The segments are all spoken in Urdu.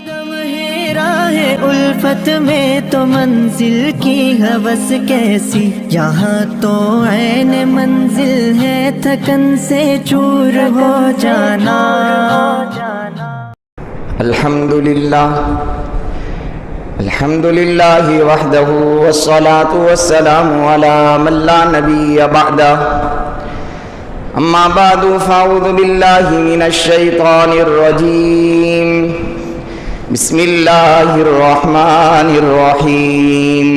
قدم ہے راہ الفت میں تو منزل کی ہوس کیسی، یہاں تو عین منزل ہے تھکن سے چور ہو جانا۔ الحمدللہ وحدہ والصلاة والسلام علی من لا نبی بعدہ، اما بعد فاعوذ باللہ من الشیطان الرجیم، بسم اللہ الرحمن الرحیم۔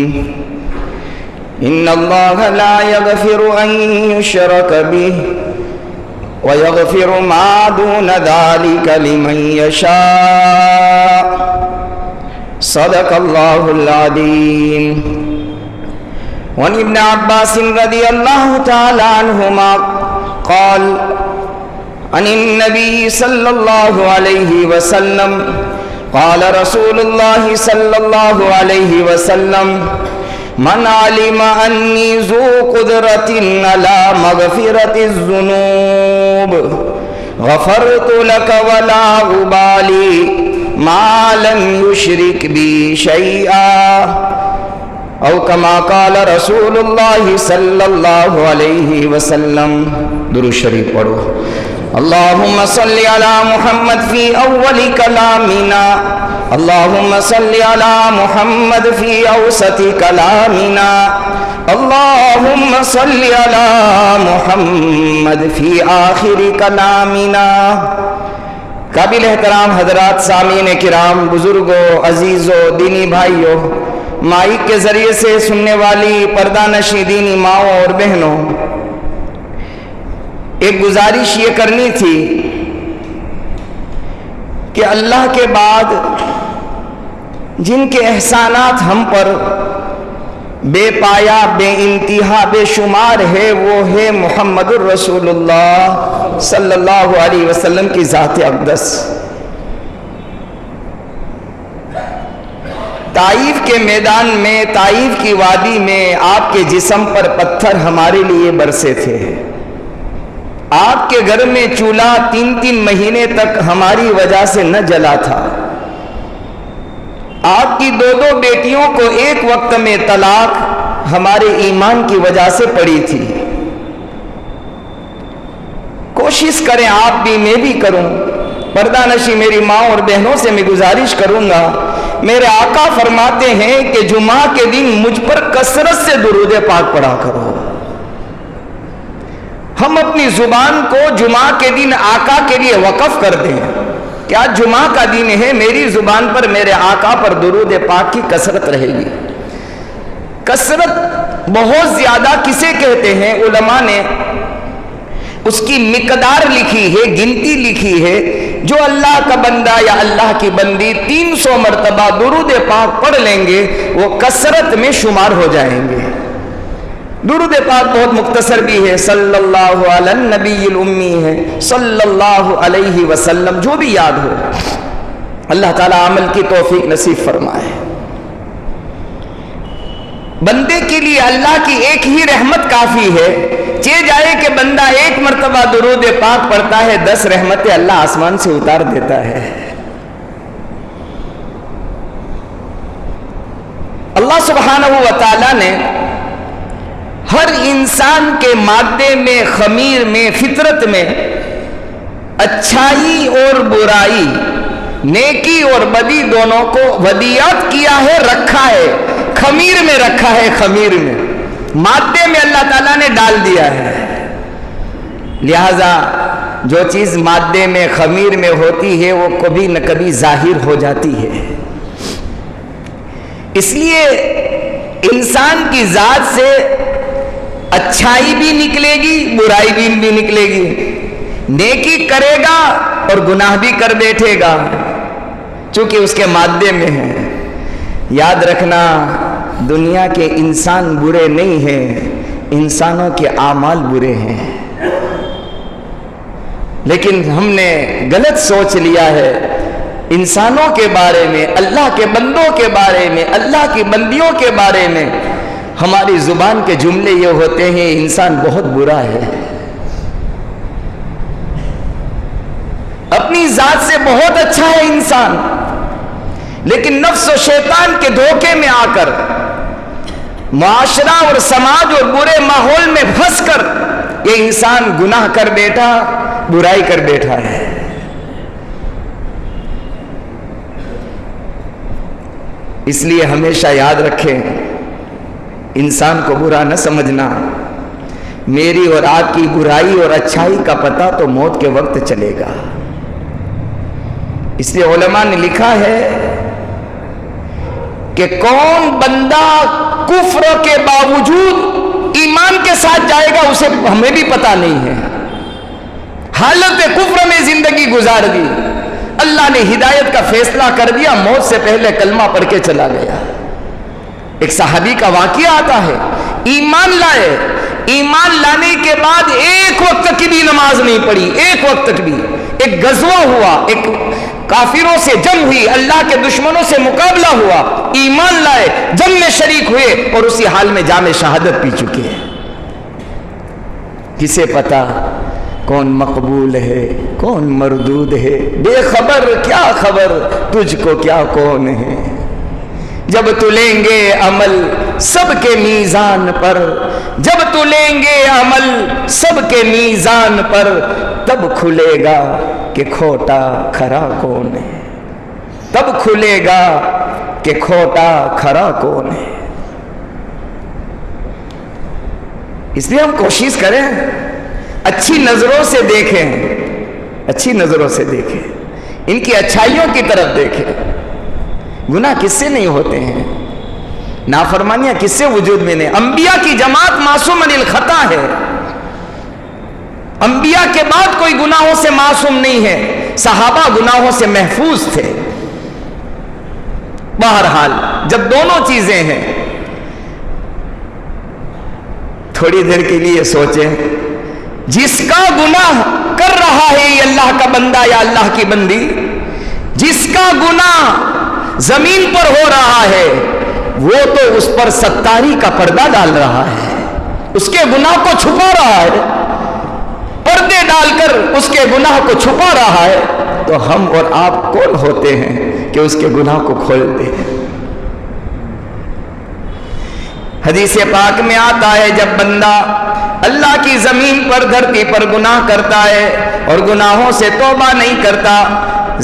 ان اللہ لا یغفر ان یشرک بہ ویغفر ما دون ذلک لمن یشاء، صدق اللہ العظیم۔ وعن ابن عباس رضی اللہ تعالی عنہما قال عن النبي صلى الله عليه وسلم قال رسول الله صلى الله عليه وسلم من علم أني ذو قدرة على مغفرة الذنوب غفرت لك ولا أبالي ما لم يشرك بي شيئا، او کما قال رسول اللہ صلی اللہ علیہ وسلم۔ درود شریف پڑھو۔ اللہم صلی علی محمد فی اول کلامنا، اللہم صلی علی محمد فی اوسط کلامنا، اللہم صلی علی محمد فی آخر کلامنا۔ قابل احترام حضرات، سامعین کرام، بزرگوں، عزیزوں، دینی بھائیوں، مائک کے ذریعے سے سننے والی پردہ نشین دینی ماؤں اور بہنوں، ایک گزارش یہ کرنی تھی کہ اللہ کے بعد جن کے احسانات ہم پر بے پایا، بے انتہا، بے شمار ہے، وہ ہے محمد الرسول اللہ صلی اللہ علیہ وسلم کی ذات اقدس۔ طائف کے میدان میں، طائف کی وادی میں آپ کے جسم پر پتھر ہمارے لیے برسے تھے۔ آپ کے گھر میں چولہا 3 مہینے تک ہماری وجہ سے نہ جلا تھا۔ آپ کی 2 بیٹیوں کو ایک وقت میں طلاق ہمارے ایمان کی وجہ سے پڑی تھی۔ کوشش کریں آپ بھی، میں بھی کروں، پردہ نشی میری ماں اور بہنوں سے میں گزارش کروں گا۔ میرے آقا فرماتے ہیں کہ جمعہ کے دن مجھ پر کثرت سے درود پاک پڑھا کرو۔ ہم اپنی زبان کو جمعہ کے دن آقا کے لیے وقف کر دیں۔ کیا جمعہ کا دن ہے، میری زبان پر میرے آقا پر درود پاک کی کثرت رہے گی۔ کثرت بہت زیادہ کسے کہتے ہیں؟ علماء نے اس کی مقدار لکھی ہے، گنتی لکھی ہے۔ جو اللہ کا بندہ یا اللہ کی بندی 300 مرتبہ درود پاک پڑھ لیں گے، وہ کثرت میں شمار ہو جائیں گے۔ درود پاک بہت مختصر بھی ہے، صلی اللہ علی النبی الامی ہے، صلی اللہ علیہ وسلم، جو بھی یاد ہو۔ اللہ تعالیٰ عمل کی توفیق نصیب فرمائے۔ بندے کے لیے اللہ کی ایک ہی رحمت کافی ہے۔ چہ جائے کہ بندہ ایک مرتبہ درود پاک پڑھتا ہے، 10 رحمتیں اللہ آسمان سے اتار دیتا ہے۔ اللہ سبحانہ و تعالی نے ہر انسان کے مادے میں، خمیر میں، فطرت میں اچھائی اور برائی، نیکی اور بدی دونوں کو ودیعت کیا ہے، رکھا ہے، خمیر میں رکھا ہے، خمیر میں، مادے میں اللہ تعالیٰ نے ڈال دیا ہے۔ لہذا جو چیز مادے میں، خمیر میں ہوتی ہے، وہ کبھی نہ کبھی ظاہر ہو جاتی ہے۔ اس لیے انسان کی ذات سے اچھائی بھی نکلے گی، برائی بھی نکلے گی، نیکی کرے گا اور گناہ بھی کر بیٹھے گا، چونکہ اس کے مادے میں ہے۔ یاد رکھنا، دنیا کے انسان برے نہیں ہیں، انسانوں کے اعمال برے ہیں۔ لیکن ہم نے غلط سوچ لیا ہے انسانوں کے بارے میں، اللہ کے بندوں کے بارے میں، اللہ کی بندیوں کے بارے میں۔ ہماری زبان کے جملے یہ ہوتے ہیں، انسان بہت برا ہے، اپنی ذات سے بہت اچھا ہے انسان، لیکن نفس و شیطان کے دھوکے میں آ کر معاشرہ اور سماج اور برے ماحول میں پھنس کر یہ انسان گناہ کر بیٹھا، برائی کر بیٹھا ہے۔ اس لیے ہمیشہ یاد رکھیں، انسان کو برا نہ سمجھنا۔ میری اور آپ کی برائی اور اچھائی کا پتہ تو موت کے وقت چلے گا۔ اس لیے علماء نے لکھا ہے کہ کون بندہ کفر کے باوجود ایمان کے ساتھ جائے گا اسے ہمیں بھی پتہ نہیں ہے۔ حالت کفر میں زندگی گزار دی، اللہ نے ہدایت کا فیصلہ کر دیا، موت سے پہلے کلمہ پڑھ کے چلا گیا۔ ایک صحابی کا واقعہ آتا ہے، ایمان لائے، ایمان لانے کے بعد ایک وقت کی بھی نماز نہیں پڑھی، ایک وقت کی بھی۔ ایک غزوہ ہوا، ایک کافروں سے جنگ ہوئی، اللہ کے دشمنوں سے مقابلہ ہوا، ایمان لائے، جنگ میں شریک ہوئے اور اسی حال میں جام شہادت پی چکے ہیں۔ کسے پتا کون مقبول ہے کون مردود ہے؟ بے خبر کیا خبر تجھ کو کیا کون ہے؟ جب تلیں گے عمل سب کے میزان پر، جب تلیں گے عمل سب کے میزان پر، تب کھلے گا کہ کھوٹا کھرا کون ہے، تب کھلے گا کہ کھوٹا کھرا کون ہے۔ اس لیے ہم کوشش کریں، اچھی نظروں سے دیکھیں، اچھی نظروں سے دیکھیں، ان کی اچھائیوں کی طرف دیکھیں۔ گناہ کس سے نہیں ہوتے ہیں؟ نافرمانیاں کس سے وجود میں نہیں؟ انبیاء کی جماعت معصوم عن الخطا ہے، انبیاء کے بعد کوئی گناہوں سے معصوم نہیں ہے، صحابہ گناہوں سے محفوظ تھے۔ بہرحال جب دونوں چیزیں ہیں، تھوڑی دیر کے لیے سوچیں، جس کا گناہ کر رہا ہے یہ اللہ کا بندہ یا اللہ کی بندی، جس کا گناہ زمین پر ہو رہا ہے وہ تو اس پر ستاری کا پردہ ڈال رہا ہے، اس کے گناہ کو چھپا رہا ہے، پردے ڈال کر اس کے گناہ کو چھپا رہا ہے، تو ہم اور آپ کون ہوتے ہیں کہ اس کے گناہ کو کھول دیں؟ حدیث پاک میں آتا ہے جب بندہ اللہ کی زمین پر دھرتی پر گناہ کرتا ہے اور گناہوں سے توبہ نہیں کرتا،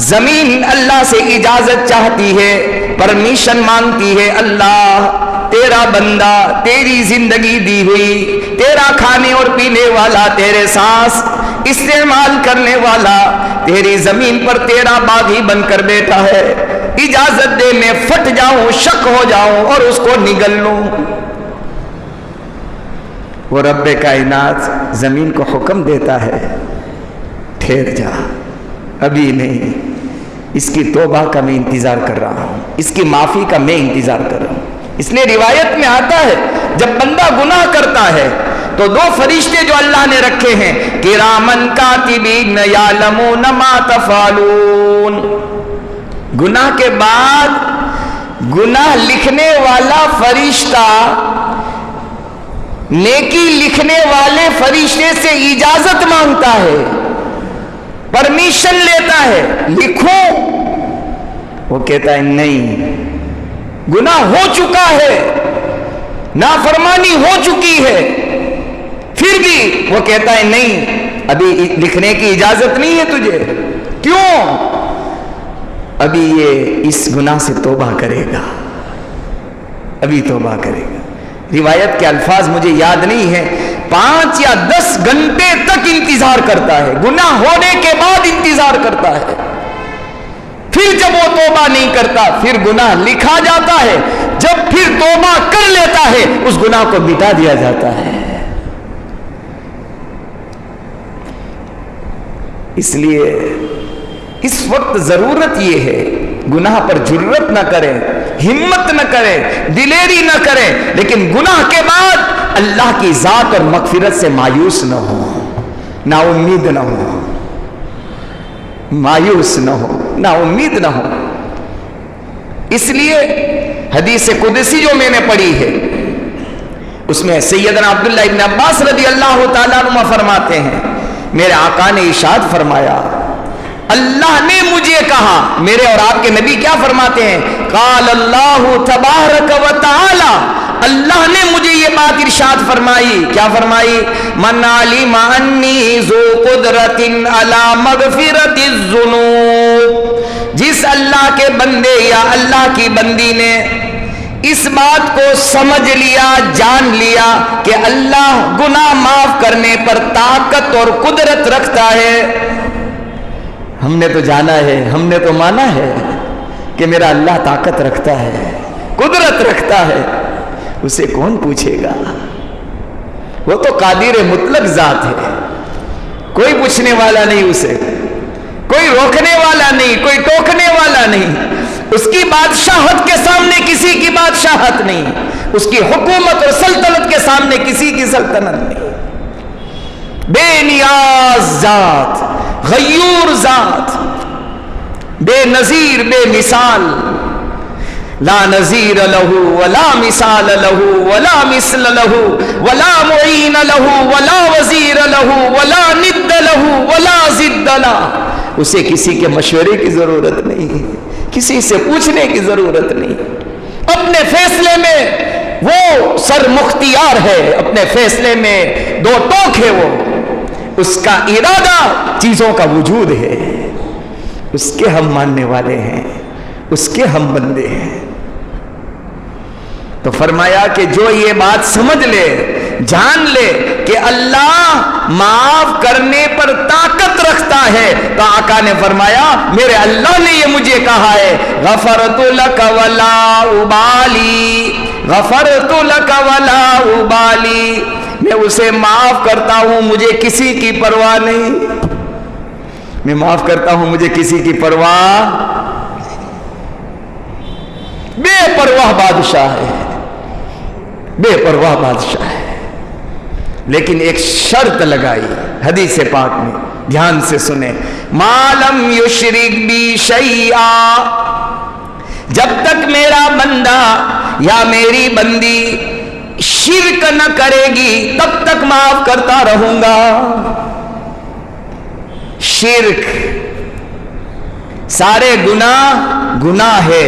زمین اللہ سے اجازت چاہتی ہے، پرمیشن مانگتی ہے، اللہ تیرا بندہ تیری زندگی دی ہوئی، تیرا کھانے اور پینے والا، تیرے سانس استعمال کرنے والا تیری زمین پر تیرا باغی بن کر بیٹھا ہے، اجازت دے میں پھٹ جاؤں، شک ہو جاؤں اور اس کو نگل لوں۔ وہ رب کائنات زمین کو حکم دیتا ہے، ٹھہر جا، ابھی نہیں، اس کی توبہ کا میں انتظار کر رہا ہوں، اس کی معافی کا میں انتظار کر رہا ہوں۔ اس لیے روایت میں آتا ہے جب بندہ گناہ کرتا ہے تو دو فرشتے جو اللہ نے رکھے ہیں، کرامن کاتبین یعلمون ما تفعلون، گناہ کے بعد گناہ لکھنے والا فرشتہ نیکی لکھنے والے فرشتے سے اجازت مانگتا ہے، پرمیشن لیتا ہے، لکھو، وہ کہتا ہے نہیں، گناہ ہو چکا ہے، نافرمانی ہو چکی ہے، پھر بھی وہ کہتا ہے نہیں، ابھی لکھنے کی اجازت نہیں ہے تجھے۔ کیوں؟ ابھی یہ اس گناہ سے توبہ کرے گا، ابھی توبہ کرے گا۔ روایت کے الفاظ مجھے یاد نہیں ہے، 5 یا 10 گھنٹے تک انتظار کرتا ہے، گناہ ہونے کے بعد انتظار کرتا ہے، پھر جب وہ توبہ نہیں کرتا پھر گناہ لکھا جاتا ہے، جب پھر توبہ کر لیتا ہے اس گناہ کو مٹا دیا جاتا ہے۔ اس لیے اس وقت ضرورت یہ ہے گناہ پر جرت نہ کریں، ہمت نہ کریں، دلیری نہ کریں، لیکن گناہ کے بعد اللہ کی ذات اور مغفرت سے مایوس نہ ہو، نا امید نہ ہو، مایوس نہ ہو، نا امید نہ ہو۔ اس لیے حدیث قدسی جو میں نے پڑھی ہے اس میں سیدنا عبداللہ ابن عباس رضی اللہ تعالیٰ عنہ فرماتے ہیں، میرے آقا نے ارشاد فرمایا، اللہ نے مجھے کہا. میرے اور آپ کے نبی کیا فرماتے ہیں؟ قال اللہ تبارک و تعالی، اللہ نے مجھے یہ بات ارشاد فرمائی. کیا فرمائی؟ من علم انی ذو قدرت علی مغفرت الذنوب. جس اللہ کے بندے یا اللہ کی بندی نے اس بات کو سمجھ لیا، جان لیا کہ اللہ گناہ معاف کرنے پر طاقت اور قدرت رکھتا ہے. ہم نے تو جانا ہے، ہم نے تو مانا ہے کہ میرا اللہ طاقت رکھتا ہے، قدرت رکھتا ہے. اسے کون پوچھے گا؟ وہ تو قادر مطلق ذات ہے، کوئی پوچھنے والا نہیں، اسے کوئی روکنے والا نہیں، کوئی ٹوکنے والا نہیں. اس کی بادشاہت کے سامنے کسی کی بادشاہت نہیں، اس کی حکومت اور سلطنت کے سامنے کسی کی سلطنت نہیں. بے نیاز ذات، غیور ذات، بے نظیر، بے مثال. لا نظیر لہ ولا مثال لہ ولا مثل لہ ولا معین لہ ولا وزیر لہ ولا ند لہ ولا ضد لہ. اسے کسی کے مشورے کی ضرورت نہیں، کسی سے پوچھنے کی ضرورت نہیں. اپنے فیصلے میں وہ سر مختار ہے، اپنے فیصلے میں دو ٹوک ہے. وہ اس کا ارادہ چیزوں کا وجود ہے. اس کے ہم ماننے والے ہیں، اس کے ہم بندے ہیں. تو فرمایا کہ جو یہ بات سمجھ لے، جان لے کہ اللہ معاف کرنے پر طاقت رکھتا ہے، تو آقا نے فرمایا میرے اللہ نے یہ مجھے کہا ہے غفرت لک ولا ابالی، غفرت لک ولا ابالی. میں اسے معاف کرتا ہوں، مجھے کسی کی پرواہ نہیں. میں معاف کرتا ہوں، مجھے کسی کی پرواہ. بے پرواہ بادشاہ ہے، بے پرواہ بادشاہ ہے. لیکن ایک شرط لگائی حدیث پاک میں، دھیان سے سنیں. ما لم یشرک بی شیئا، جب تک میرا بندہ یا میری بندی شرک نہ کرے گی تب تک معاف کرتا رہوں گا. شرک، سارے گناہ گناہ ہے،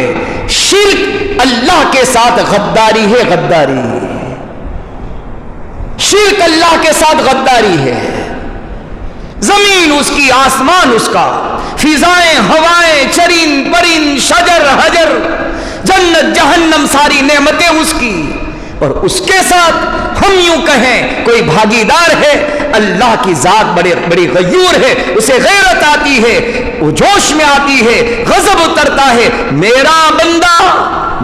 شرک اللہ کے ساتھ غداری ہے، غداری. شرک اللہ کے ساتھ غداری ہے. زمین اس کی، آسمان اس کا، فضائیں ہوائیں، چرین پرین، شجر حجر، جنت جہنم، ساری نعمتیں اس کی. اور اس کے ساتھ ہم یوں کہیں کوئی بھاگیدار ہے. اللہ کی ذات بڑی غیور ہے، اسے غیرت آتی ہے، وہ جوش میں آتی ہے، غضب اترتا ہے. میرا بندہ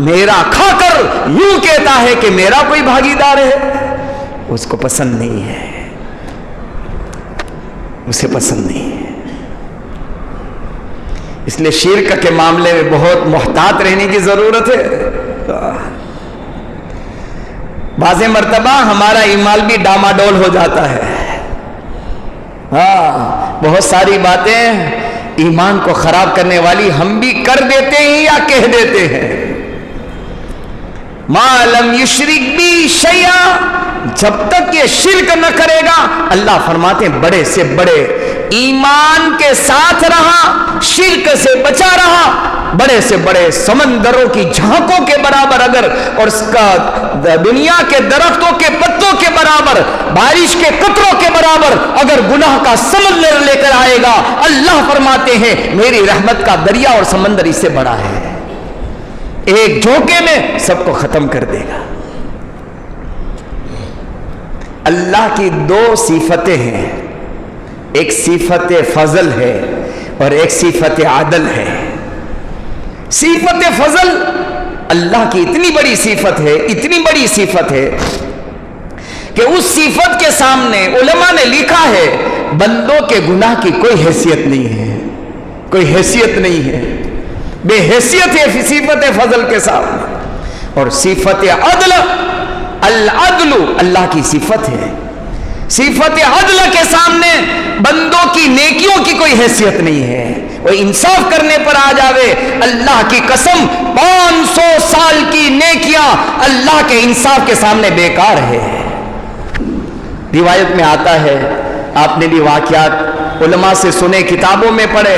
میرا کھا کر یوں کہتا ہے کہ میرا کوئی بھاگیدار ہے، اس کو پسند نہیں ہے، اسے پسند نہیں ہے. اس لیے شرک کے معاملے میں بہت محتاط رہنے کی ضرورت ہے. بعض مرتبہ ہمارا ایمان بھی ڈاماڈول ہو جاتا ہے. ہاں، بہت ساری باتیں ایمان کو خراب کرنے والی ہم بھی کر دیتے ہیں یا کہہ دیتے ہیں. ما لم یشرک بی شیئا، جب تک یہ شرک نہ کرے گا، اللہ فرماتے ہیں بڑے سے بڑے ایمان کے ساتھ رہا، شرک سے بچا رہا، بڑے سے بڑے سمندروں کی جھانکوں کے برابر اگر، اور اس کا دنیا کے درختوں کے پتوں کے برابر، بارش کے قطروں کے برابر اگر گناہ کا سمندر لے کر آئے گا، اللہ فرماتے ہیں میری رحمت کا دریا اور سمندر اس سے بڑا ہے، ایک جھونکے میں سب کو ختم کر دے گا. اللہ کی دو صفتیں ہیں، ایک صفت فضل ہے اور ایک صفت عدل ہے. صفت فضل اللہ کی اتنی بڑی صفت ہے، اتنی بڑی صفت ہے کہ اس صفت کے سامنے علماء نے لکھا ہے بندوں کے گناہ کی کوئی حیثیت نہیں ہے، کوئی حیثیت نہیں ہے، بے حیثیت ہے صفت فضل کے سامنے. اور صفت عدل، العدل اللہ کی صفت ہے، صفت عدل کے سامنے بندوں کی نیکیوں کی کوئی حیثیت نہیں ہے. وہ انصاف کرنے پر آ جاوے، اللہ کی قسم 500 سال کی نیکیاں اللہ کے انصاف کے سامنے بیکار ہے. روایت میں آتا ہے، آپ نے بھی واقعات علماء سے سنے، کتابوں میں پڑھے،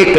1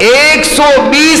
120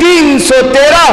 313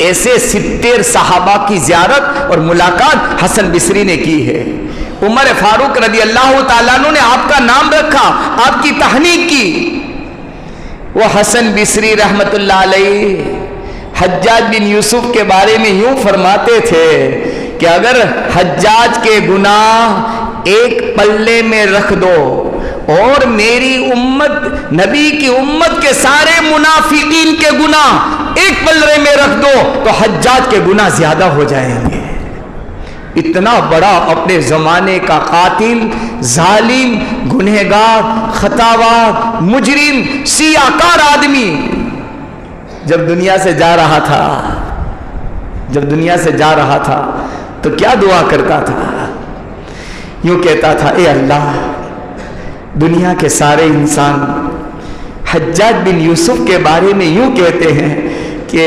ایسے 70 صحابہ کی زیارت اور ملاقات حسن بصری نے کی ہے. عمر فاروق رضی اللہ تعالیٰ عنہ نے آپ کا نام رکھا, آپ کی تحنیک کی. وہ حسن بصری رحمت اللہ علیہ حجاج بن یوسف کے بارے میں یوں فرماتے تھے کہ اگر حجاج کے گناہ ایک پلے میں رکھ دو اور میری امت, نبی کی امت کے سارے منافقین کے گناہ ایک پلے میں رکھ دو تو حجاج کے گناہ زیادہ ہو جائیں گے. اتنا بڑا اپنے زمانے کا قاتل, ظالم, گنہگار, خطاوار, مجرم, سیاہکار آدمی جب دنیا سے جا رہا تھا تو کیا دعا کرتا تھا؟ یوں کہتا تھا, اے اللہ, دنیا کے سارے انسان حجاج بن یوسف کے بارے میں یوں کہتے ہیں کہ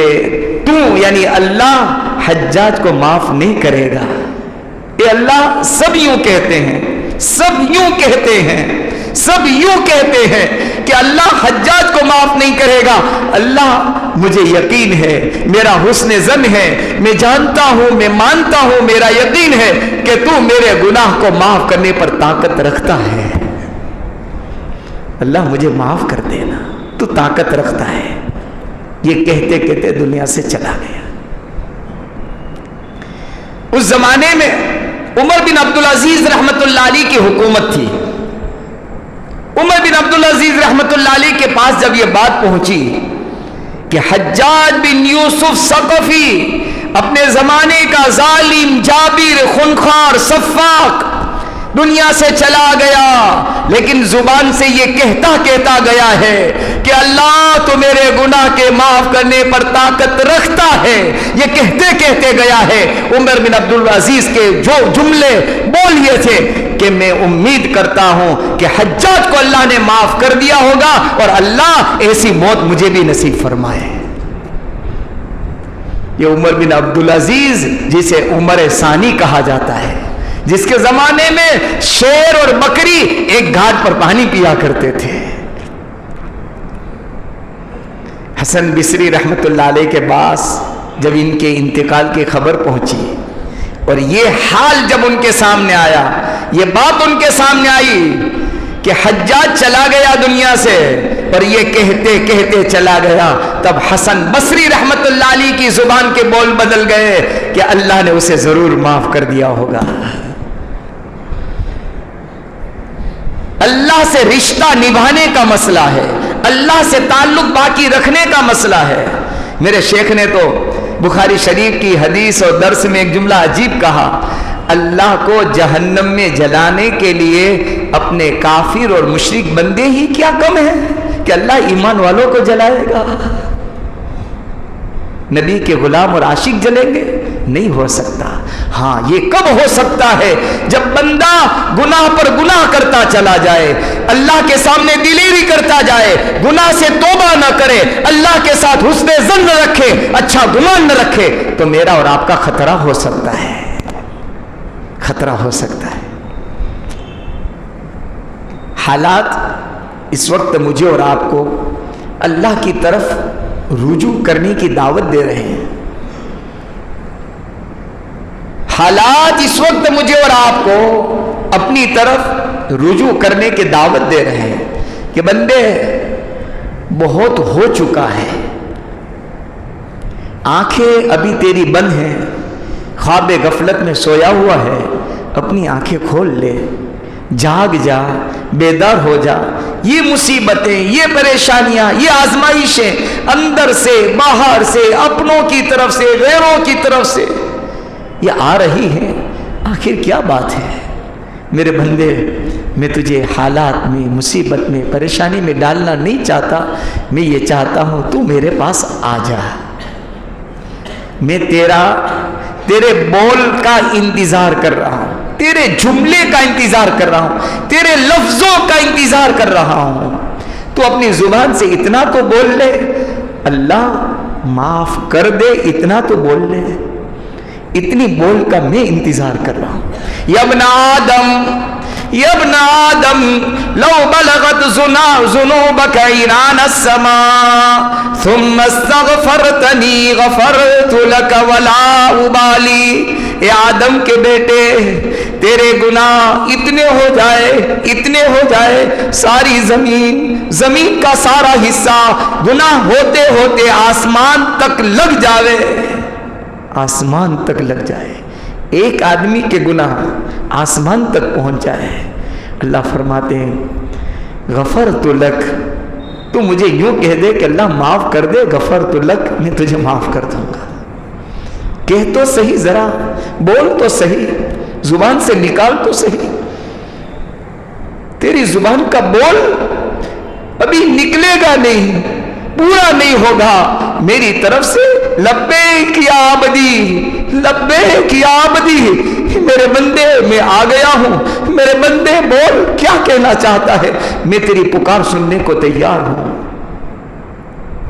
تو یعنی اللہ حجاج کو معاف نہیں کرے گا. اے اللہ, سب یوں کہتے ہیں کہ اللہ حجاج کو معاف نہیں کرے گا. اللہ, مجھے یقین ہے, میرا حسن ظن ہے, میں جانتا ہوں, میں مانتا ہوں, میرا یقین ہے کہ تو میرے گناہ کو معاف کرنے پر طاقت رکھتا ہے. اللہ مجھے معاف کر دینا, تو طاقت رکھتا ہے. یہ کہتے کہتے دنیا سے چلا گیا. اس زمانے میں عمر بن عبدالعزیز رحمت اللہ علیہ کی حکومت تھی. عمر بن عبدالعزیز رحمت اللہ علیہ کے پاس جب یہ بات پہنچی کہ حجاج بن یوسف ثقفی اپنے زمانے کا ظالم, جابر, خونخوار, سفاک دنیا سے چلا گیا, لیکن زبان سے یہ کہتا گیا ہے کہ اللہ تو میرے گناہ کے معاف کرنے پر طاقت رکھتا ہے. یہ کہتے گیا ہے. عمر بن عبدالعزیز کے جو جملے بولیے تھے کہ میں امید کرتا ہوں کہ حجاج کو اللہ نے معاف کر دیا ہوگا اور اللہ ایسی موت مجھے بھی نصیب فرمائے. یہ عمر بن عبدالعزیز جسے عمر ثانی کہا جاتا ہے, جس کے زمانے میں شیر اور بکری ایک گھاٹ پر پانی پیا کرتے تھے. حسن بصری رحمت اللہ علیہ کے پاس جب ان کے انتقال کی خبر پہنچی اور یہ حال جب ان کے سامنے آیا, یہ بات ان کے سامنے آئی کہ حجاج چلا گیا دنیا سے اور یہ کہتے چلا گیا, تب حسن بصری رحمت اللہ علیہ کی زبان کے بول بدل گئے کہ اللہ نے اسے ضرور معاف کر دیا ہوگا. اللہ سے رشتہ نبھانے کا مسئلہ ہے, اللہ سے تعلق باقی رکھنے کا مسئلہ ہے. میرے شیخ نے تو بخاری شریف کی حدیث اور درس میں ایک جملہ عجیب کہا, اللہ کو جہنم میں جلانے کے لیے اپنے کافر اور مشرک بندے ہی کیا کم ہیں کہ اللہ ایمان والوں کو جلائے گا. نبی کے غلام اور عاشق جلیں گے؟ نہیں ہو سکتا. ہاں, یہ کب ہو سکتا ہے؟ جب بندہ گناہ پر گناہ کرتا چلا جائے, اللہ کے سامنے دلیری کرتا جائے, گناہ سے توبہ نہ کرے, اللہ کے ساتھ حسن ظن نہ رکھے, اچھا گمان نہ رکھے, تو میرا اور آپ کا خطرہ ہو سکتا ہے. حالات اس وقت مجھے اور آپ کو اللہ کی طرف رجوع کرنے کی دعوت دے رہے ہیں. حالات اس وقت مجھے اور آپ کو اپنی طرف رجوع کرنے کی دعوت دے رہے ہیں کہ بندے بہت ہو چکا ہے, آنکھیں ابھی تیری بند ہیں, خواب غفلت میں سویا ہوا ہے, اپنی آنکھیں کھول لے, جاگ جا, بیدار ہو جا. یہ مصیبتیں, یہ پریشانیاں, یہ آزمائشیں اندر سے, باہر سے, اپنوں کی طرف سے, غیروں کی طرف سے یہ آ رہی ہیں. آخر کیا بات ہے میرے بندے؟ میں تجھے حالات میں, مصیبت میں, پریشانی میں ڈالنا نہیں چاہتا. میں یہ چاہتا ہوں تو میرے پاس آ جا. میں تیرے بول کا انتظار کر رہا ہوں, تیرے جملے کا انتظار کر رہا ہوں, تیرے لفظوں کا انتظار کر رہا ہوں. تو اپنی زبان سے اتنا تو بول لے, اللہ معاف کر دے, اتنا تو بول لے. اتنی بول کا میں انتظار کر رہا ہوں. یا ابن آدم لو بلغت ذنوبك عنان السماء ثم استغفرتنی غفرت لك ولا ابالی. اے آدم کے بیٹے تیرے گناہ اتنے ہو جائے ساری زمین کا سارا حصہ گناہ ہوتے ہوتے آسمان تک لگ جائے. ایک آدمی کے گناہ آسمان تک پہنچ جائے. اللہ فرماتے ہیں غفرت لک، تو مجھے یوں کہہ دے کہ اللہ معاف کر دے، غفرت لک، میں تجھے معاف کر دوں گا. کہہ تو صحیح، ذرا بول تو صحیح، زبان سے نکال تو صحیح. تیری زبان کا بول ابھی نکلے گا نہیں، پورا نہیں ہوگا. میری طرف سے لبیک یا عبدی، لبیک یا عبدی، میرے بندے میں آ گیا ہوں، میرے بندے بول کیا کہنا چاہتا ہے، میں تیری پکار سننے کو تیار ہوں.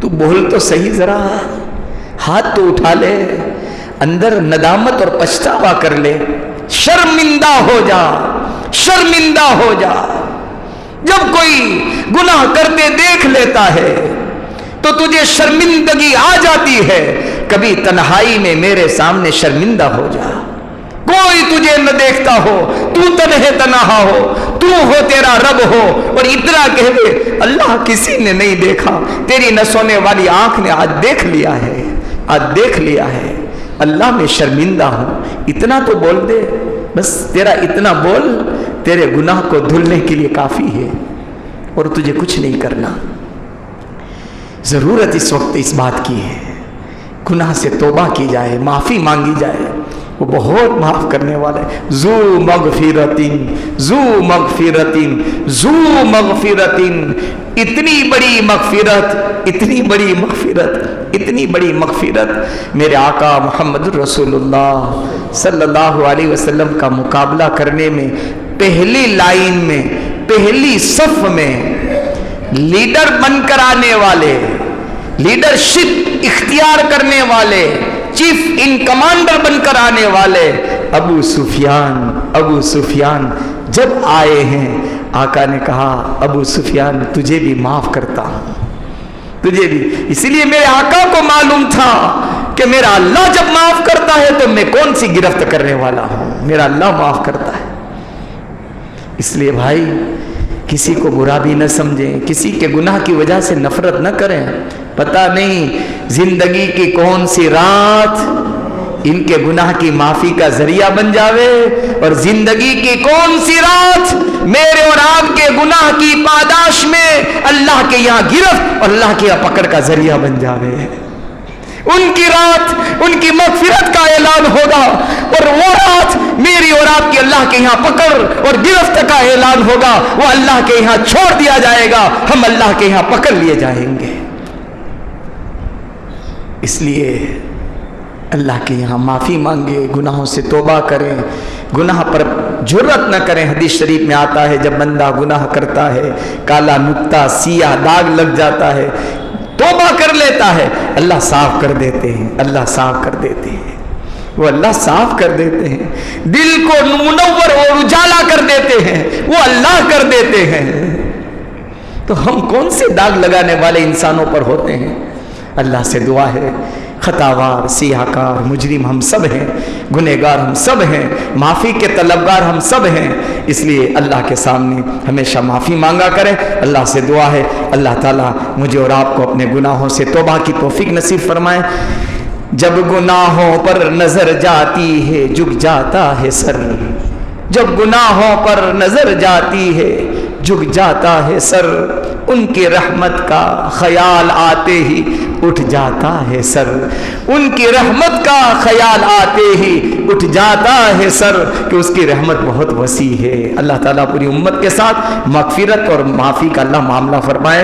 تو بول تو صحیح، ذرا ہاتھ تو اٹھا لے، اندر ندامت اور پچھتاوا کر لے. شرمندہ ہو جا. جب کوئی گناہ کرتے دیکھ لیتا ہے تو تجھے شرمندگی آ جاتی ہے. کبھی تنہائی میں میرے سامنے شرمندہ ہو جا. کوئی تجھے نہ دیکھتا ہو، تو تنہا ہو، تو ہو تیرا رب ہو، اور اتنا کہہ دے اللہ کسی نے نہیں دیکھا، تیری نہ سونے والی آنکھ نے آج دیکھ لیا ہے. اللہ میں شرمندہ ہوں، اتنا تو بول دے. بس تیرا اتنا بول تیرے گناہ کو دھلنے کے لیے کافی ہے، اور تجھے کچھ نہیں کرنا. ضرورت اس وقت اس بات کی ہے گناہ سے توبہ کی جائے، معافی مانگی جائے. وہ بہت معاف کرنے والا ہے. ذو مغفرتن، اتنی بڑی مغفرت میرے آقا محمد رسول اللہ صلی اللہ علیہ وسلم کا مقابلہ کرنے میں پہلی لائن میں، پہلی صف میں لیڈر بن کر آنے والے، لیڈرشپ اختیار کرنے والے، چیف ان کمانڈر بن کر آنے والے ابو سفیان جب آئے ہیں، آقا نے کہا ابو سفیان تجھے بھی معاف کرتا ہوں، تجھے بھی. اسی لیے میرے آقا کو معلوم تھا کہ میرا اللہ جب معاف کرتا ہے تو میں کون سی گرفت کرنے والا ہوں. میرا اللہ معاف کرتا ہے. اس لیے بھائی کسی کو برا بھی نہ سمجھیں، کسی کے گناہ کی وجہ سے نفرت نہ کریں. پتہ نہیں زندگی کی کون سی رات ان کے گناہ کی معافی کا ذریعہ بن جاوے، اور زندگی کی کون سی رات میرے اور آپ کے گناہ کی پاداش میں اللہ کے یہاں گرفت اور اللہ کے یہاں پکڑ کا ذریعہ بن جاوے. ان کی رات ان کی مغفرت کا اعلان ہوگا، اور وہ رات میری اور آپ کی اللہ کے یہاں پکڑ اور گرفت کا اعلان ہوگا. وہ اللہ کے یہاں چھوڑ دیا جائے گا، ہم اللہ کے یہاں پکڑ لیے جائیں گے. اس لیے اللہ کے یہاں معافی مانگے، گناہوں سے توبہ کریں، گناہ پر جرت نہ کریں. حدیث شریف میں آتا ہے جب بندہ گناہ کرتا ہے، کالا نقطہ سیاہ داغ لگ جاتا ہے، توبہ کر لیتا ہے، اللہ صاف کر دیتے ہیں. وہ اللہ صاف کر دیتے ہیں، دل کو منور اور اجالا کر دیتے ہیں، وہ اللہ کر دیتے ہیں. تو ہم کون سے داغ لگانے والے انسانوں پر ہوتے ہیں؟ اللہ سے دعا ہے، خطاوار، سیاہکار، مجرم ہم سب ہیں، گنہگار ہم سب ہیں، معافی کے طلبگار ہم سب ہیں. اس لیے اللہ کے سامنے ہمیشہ معافی مانگا کریں. اللہ سے دعا ہے اللہ تعالیٰ مجھے اور آپ کو اپنے گناہوں سے توبہ کی توفیق نصیب فرمائے. جب گناہوں پر نظر جاتی ہے جھک جاتا ہے سر، جب گناہوں پر نظر جاتی ہے جھک جاتا ہے سر، ان کی رحمت کا خیال آتے ہی اٹھ جاتا ہے سر، ان کی رحمت کا خیال آتے ہی اٹھ جاتا ہے سر، کہ اس کی رحمت بہت وسیع ہے. اللہ تعالیٰ پوری امت کے ساتھ مغفرت اور معافی کا اللہ معاملہ فرمائے.